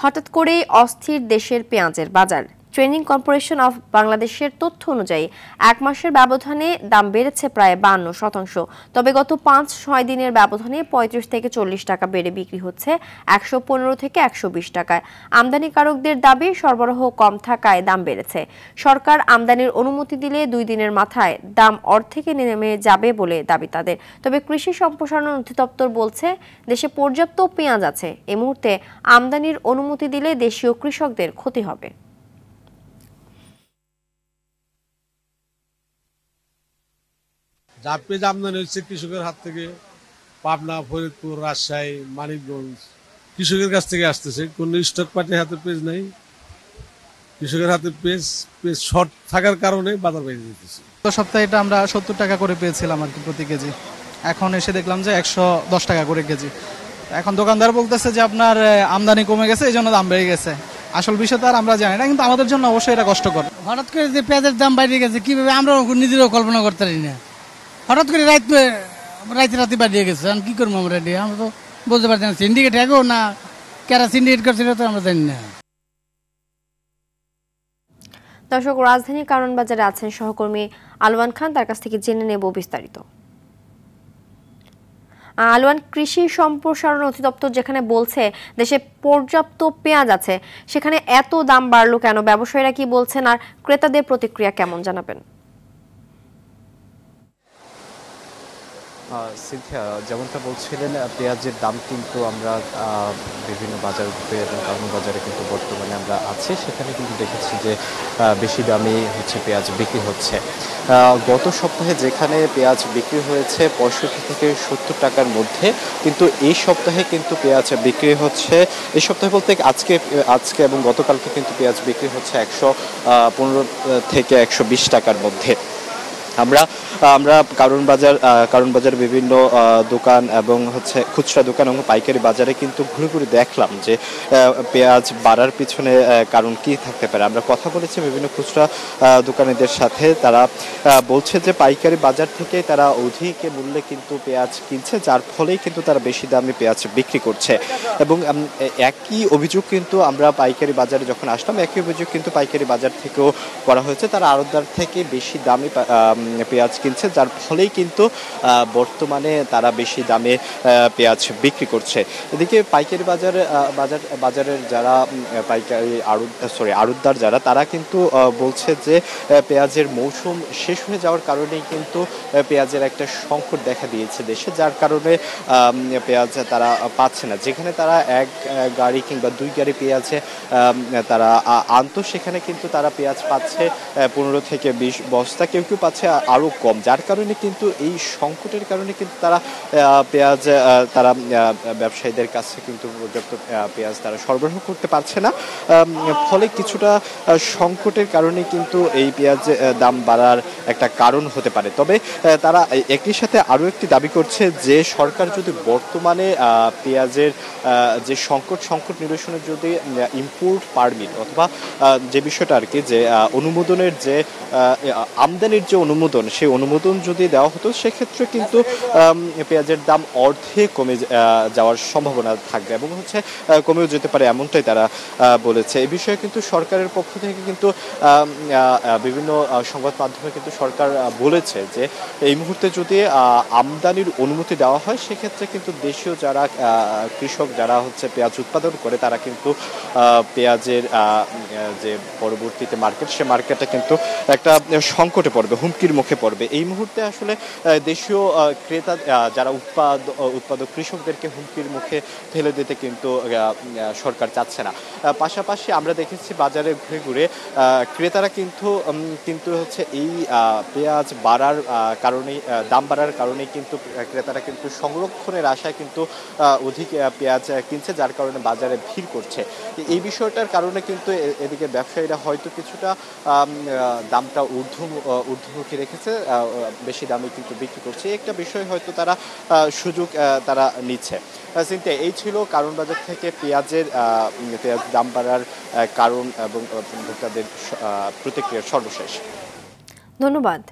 হঠাৎ করেই অস্থির দেশের পেঁয়াজের বাজার। ট্রেডিং কর্পোরেশন অফ বাংলাদেশের তথ্য অনুযায়ী এক মাসের ব্যবধানে দাম বেড়েছে প্রায় 52%। তবে গত 5-6 দিনের ব্যবধানে 35 থেকে 40 টাকা বেড়ে বিক্রি হচ্ছে 115 থেকে 120 টাকায়। আমদানিকারকদের দাবি সরবরাহ কম থাকায় দাম বেড়েছে। সরকার আমদানির অনুমতি দিলে 2 দিনের মাথায় দাম অর্ধেকে নেমে যাবে বলে দাবি তাদের। তবে কৃষি সম্প্রসারণ অধিদপ্তর বলছে দেশে পর্যাপ্ত পেঁয়াজ আছে। এই মুহূর্তে আমদানির অনুমতি দিলে দেশীয় কৃষকদের ক্ষতি হবে। যা পেঁয়াজ আমদানি হচ্ছে কৃষকের হাত থেকে, পাবনা, ফরিদপুর, রাজশাহী, মানিকগঞ্জ, কৃষকের কাছ থেকে আসতেছে। কোন স্টক পার্টির হাতে পেঁয়াজ নাই। কৃষকের হাতে পেঁয়াজ শর্ট থাকার কারণে বাজার বেড়ে যেতেছে। গত সপ্তাহে এটা আমরা 70 টাকা করে পেয়েছিলাম আর কি প্রতি কেজি। এখন এসে দেখলাম যে 110 টাকা করে কেজি। এখন দোকানদার বলতেছে যে আপনার আমদানি কমে গেছে, এই জন্য দাম বেড়ে গেছে। আসল বিষয় তো আর আমরা জানি না, কিন্তু আমাদের জন্য অবশ্যই এটা কষ্টকর। হঠাৎ করে যে পেঁয়াজের দাম বেড়ে গেছে কিভাবে আমরা নিজেরাও কল্পনা করতে পারি না। হঠাৎ করে রাতে বাড়িয়ে গেছে, আমি কি করবো আমরা তো বলতে পারছি না। সিন্ডিকেট আগেও না কারা সিন্ডিকেট করছিল তো আমরা জানি না। দর্শক, রাজধানীর কারণ বাজারে আছেন সহকর্মী আলওয়ান খান, তার কাছ থেকে জেনে নেব বিস্তারিত। আলওয়ান, কৃষি সম্প্রসারণ অধিদপ্তর যেখানে বলছে দেশে পর্যাপ্ত পেঁয়াজ আছে, সেখানে এত দাম বাড়লো কেন? ব্যবসায়ীরা কি বলছেন আর ক্রেতাদের প্রতিক্রিয়া কেমন জানাবেন? সিনথিয়া, যেমনটা বলছিলেন, পেঁয়াজের দাম কিন্তু আমরা বিভিন্ন বাজার এবং কারণ বাজারে কিন্তু বর্তমানে আমরা আছি, সেখানে কিন্তু দেখেছি যে বেশি দামে হচ্ছে পেঁয়াজ বিক্রি হচ্ছে। গত সপ্তাহে যেখানে পেঁয়াজ বিক্রি হয়েছে 65 থেকে 70 টাকার মধ্যে, কিন্তু এই সপ্তাহে কিন্তু পেঁয়াজ বিক্রি হচ্ছে, এই সপ্তাহে বলতে আজকে এবং গতকালকে কিন্তু পেঁয়াজ বিক্রি হচ্ছে 115 থেকে 120 টাকার মধ্যে। আমরা কারণ বাজার বিভিন্ন দোকান এবং হচ্ছে খুচরা দোকান এবং পাইকারি বাজারে কিন্তু ঘুরে দেখলাম যে পেঁয়াজ বাড়ার পিছনে কারণ কি থাকতে পারে। আমরা কথা বলেছি বিভিন্ন খুচরা দোকানিদের সাথে, তারা বলছে যে পাইকারি বাজার থেকে তারা অধিক মূল্যে কিন্তু পেঁয়াজ কিনছে, যার ফলেই কিন্তু তারা বেশি দামে পেঁয়াজ বিক্রি করছে। এবং একই অভিযোগ কিন্তু আমরা পাইকারি বাজারে যখন আসলাম, একই অভিযোগ কিন্তু পাইকারি বাজার থেকেও করা হয়েছে। তারা আড়তদার থেকে বেশি দামে পেঁয়াজ কিনছে, যার ফলেই কিন্তু বর্তমানে তারা বেশি দামে পেঁয়াজ বিক্রি করছে। এদিকে পাইকারি বাজারের যারা আড়তদার যারা, তারা কিন্তু বলছে যে পেঁয়াজের মৌসুম শেষ হয়ে যাওয়ার কারণেই কিন্তু পেঁয়াজের একটা সংকট দেখা দিয়েছে দেশে, যার কারণে পেঁয়াজ তারা পাচ্ছে না। যেখানে তারা 1 গাড়ি কিংবা 2 গাড়ি পেঁয়াজে তারা আনতো, সেখানে কিন্তু তারা পেঁয়াজ পাচ্ছে 15 থেকে 20 বস্তা, কেউ পাচ্ছে আরো কম, যার কারণে কিন্তু এই সংকটের কারণে কিন্তু তারা পেঁয়াজ ব্যবসায়ীদের কাছে কিন্তু পর্যাপ্ত পেঁয়াজ তারা সরবরাহ করতে পারছে না। ফলে কিছুটা সংকটের কারণে কিন্তু এই পেঁয়াজ দাম বাড়ার একটা কারণ হতে পারে। তবে তারা একই সাথে আরো একটি দাবি করছে যে সরকার যদি বর্তমানে পেঁয়াজের যে সংকট নিরসনের যদি ইম্পোর্ট পারমিট অথবা যে বিষয়টা আর কি, যে অনুমোদনের যে আমদানির যে অনুমোদন, সেই অনুমোদন যদি দেওয়া হতো, সেক্ষেত্রে কিন্তু পেঁয়াজের দাম অর্ধেক কমে যাওয়ার সম্ভাবনা থাকবে এবং হচ্ছে কমেও যেতে পারে, এমনটাই তারা বলেছে। এই বিষয়ে কিন্তু সরকারের পক্ষ থেকে কিন্তু বিভিন্ন সংবাদ মাধ্যমে কিন্তু সরকার বলেছে যে এই মুহূর্তে যদি আমদানির অনুমতি দেওয়া হয়, সেক্ষেত্রে কিন্তু দেশীয় যারা কৃষক যারা হচ্ছে পেঁয়াজ উৎপাদন করে, তারা কিন্তু পেঁয়াজের যে পরবর্তীতে মার্কেট, সে মার্কেটটা কিন্তু একটা সংকটে পড়বে, হুমকির মুখে পড়বে। এই মুহূর্তে আসলে দেশীয় ক্রেতা যারা উৎপাদক কৃষকদেরকে হুমকির মুখে ফেলে দিতে কিন্তু সরকার চাচ্ছে না। পাশাপাশি আমরা দেখেছি বাজারে ঘুরে ক্রেতারা কিন্তু হচ্ছে এই পেঁয়াজ বাড়ার কারণেই, দাম বাড়ার কারণেই কিন্তু ক্রেতারা কিন্তু সংরক্ষণের আশায় কিন্তু অধিক পেঁয়াজ কিনছে, যার কারণে বাজারে ভিড় করছে। এই বিষয়টার কারণে কিন্তু এদিকে ব্যবসায়ীরা হয়তো কিছুটা দামটা ঊর্ধ্বমুখী রেখেছে, বেশি দামে কিন্তু বিক্রি করছে। একটা বিষয় হয়তো তারা সুযোগ তারা নিচ্ছে। চিন্তা এই ছিল কারণ বাজার থেকে পেঁয়াজ দাম বাড়ার কারণ এবং ভোক্তাদের প্রতিক্রিয়া সর্বশেষ। ধন্যবাদ।